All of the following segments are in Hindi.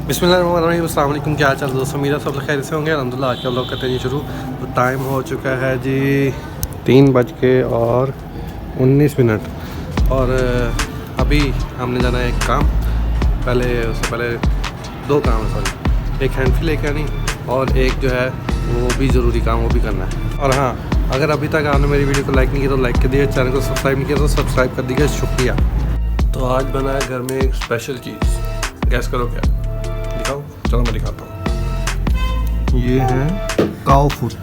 बिस्मिल्लाहिर्रहमानिर्रहीम, अस्सलाम वालेकुम। क्या हाल चाल दोस्तों, मेरा सब खैर से होंगे अल्हम्दुलिल्लाह। आज का व्लॉग करते हैं शुरू। तो टाइम हो चुका है जी 3:19 और अभी हमने जाना है एक काम। उससे पहले दो काम है, सॉरी, एक हैंडफिल लेके आनी और एक जो है वो भी ज़रूरी काम वो भी करना है। और हाँ, अगर अभी तक आपने मेरी वीडियो को लाइक नहीं किया तो लाइक कर दिया, चैनल को सब्सक्राइब नहीं किया तो सब्सक्राइब कर दीजिए, शुक्रिया। तो आज बना है घर में एक स्पेशल चीज़, गैस करो क्या? दिखाओ, चलो मैं दिखाता हूँ। ये है काऊ फूट,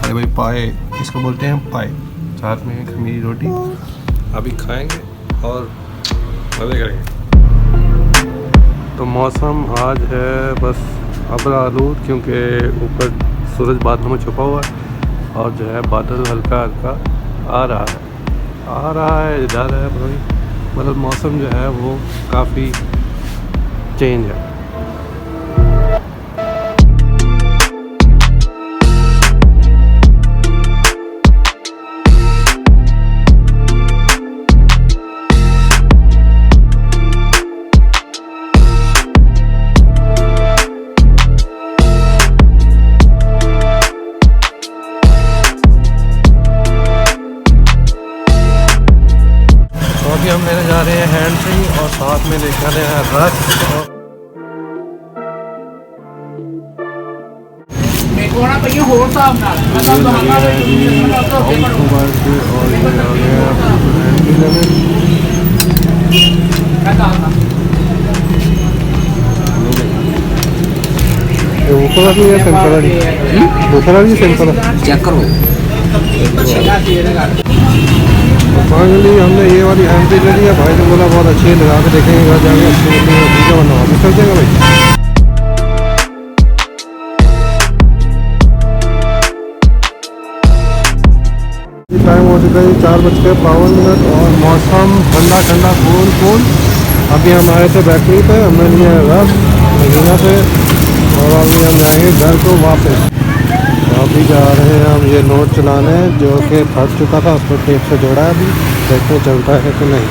अरे भाई पाए, इसको बोलते हैं पाए। साथ में खमीरी रोटी अभी खाएंगे और मज़े करेंगे। तो मौसम आज है बस अब्र आलूद, क्योंकि ऊपर सूरज बादलों में छुपा हुआ है और जो है बादल हल्का हल्का आ रहा है जा रहा है भाई। मतलब मौसम जो है वो काफ़ी चेंज है। अभी हम लेने जा रहे हैं हैंड फ्री और साथ में लेकर आने हैं रस और चेक करो। फाइनली हमने ये वाली हैंड फ्री ले लिया। भाई ने बोला बहुत अच्छी है, लगा के देखेंगे घर जाके अच्छी मिलती है, ठीक है वरना वापस चल जाएगा भाई। टाइम हो चुका है 4:52 और मौसम ठंडा ठंडा कूल। अभी हम आए थे बेकरी पे, हमने लिया रस मदीना से और अभी हम जाएंगे घर को वापस। अभी जा रहे हैं हम ये नोट चलाने, जो कि फट चुका था, उसको टेप से जोड़ा है। अभी देखते चलता है कि नहीं।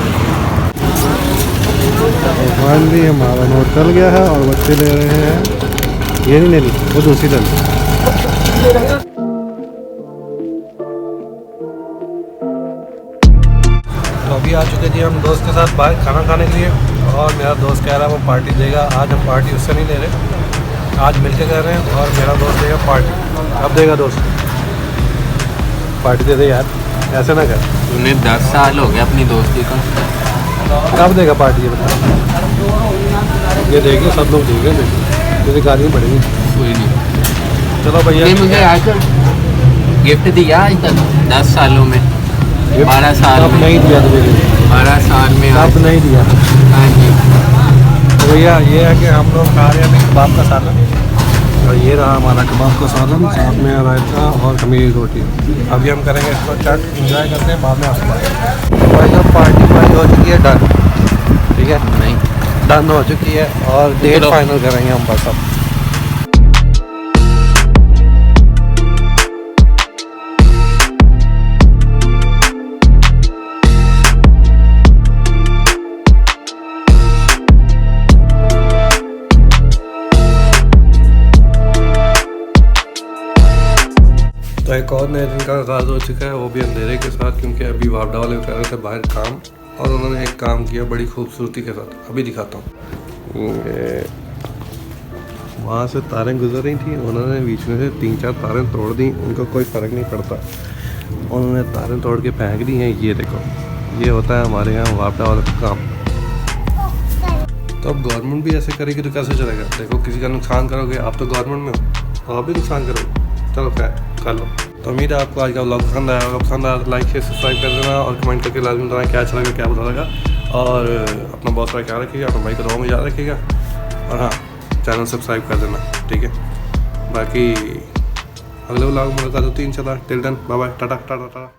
तो फाइनली हमारा नोट चल गया है और बच्चे ले रहे हैं, ये नहीं लेनी, वो दूसरी ले ली। तो अभी आ चुके जी हम दोस्त के साथ बाहर खाना खाने के लिए और मेरा दोस्त कह रहा है वो पार्टी देगा। आज हम पार्टी उससे नहीं ले रहे, आज मिलके कर रहे हैं और मेरा दोस्त देगा पार्टी। अब देगा दोस्त पार्टी, दे दे यार, ऐसे ना कर। तूने 10 साल हो गए अपनी दोस्ती को, कब देगा पार्टी ये बता? ये देंगे सब लोग, देंगे मुझे गाली पड़ेगी। कोई नहीं। चलो भैया, ये मुझे आकर गिफ्ट दिया आज तक 10 सालों में, 12 साल अब में नहीं दिया तुझे, 12 साल में अब आज। नहीं दिया। हाँ जी। तो भैया ये है कि हम लोग खा रहे हैं अभी कबाब का सालन और ये रहा हमारा कबाब का सालन, साथ में रायता और खमीरी रोटी। अभी हम करेंगे इसको चट, इंजॉय करते हैं, बाद में आपको भाई साहब पार्टी हो चुकी है डन, ठीक है, नहीं डन हो चुकी है और डेट फाइनल करेंगे हम बस अब। तो एक और नए दिन का आगाज़ हो चुका है, वो भी अंधेरे के साथ, क्योंकि अभी वापडा वाले कर रहे थे बाहर काम और उन्होंने एक काम किया बड़ी खूबसूरती के साथ। अभी दिखाता हूँ। वहाँ से तारें गुजर रही थी, उन्होंने बीच में से 3-4 तारें तोड़ दी, उनको कोई फ़र्क नहीं पड़ता, उन्होंने तारें तोड़ के फेंक दी हैं। ये देखो, ये होता है हमारे यहाँ वापडा वाले का काम। तो अब गवर्नमेंट भी ऐसे करेगी तो कैसे चलेगा? देखो, किसी का नुकसान करोगे, आप तो गवर्नमेंट में हो, आप भी नुकसान करोगे। चलो खैर कर लो। तो उम्मीद है आपको आज का व्लॉग पसंद आया होगा। पसंद आया तो लाइक शेयर सब्सक्राइब कर देना और कमेंट करके लाजमी बताना क्या अच्छा लगा, क्या बुरा लगा। और अपना बहुत सारा ख्याल रखिएगा, अपने भाई को दुआ में याद रखिएगा और हाँ, चैनल सब्सक्राइब कर देना, ठीक है। बाकी अगले व्लॉग में मुलाकात होती है इंशाल्लाह। Till then bye bye, tata tata Tata.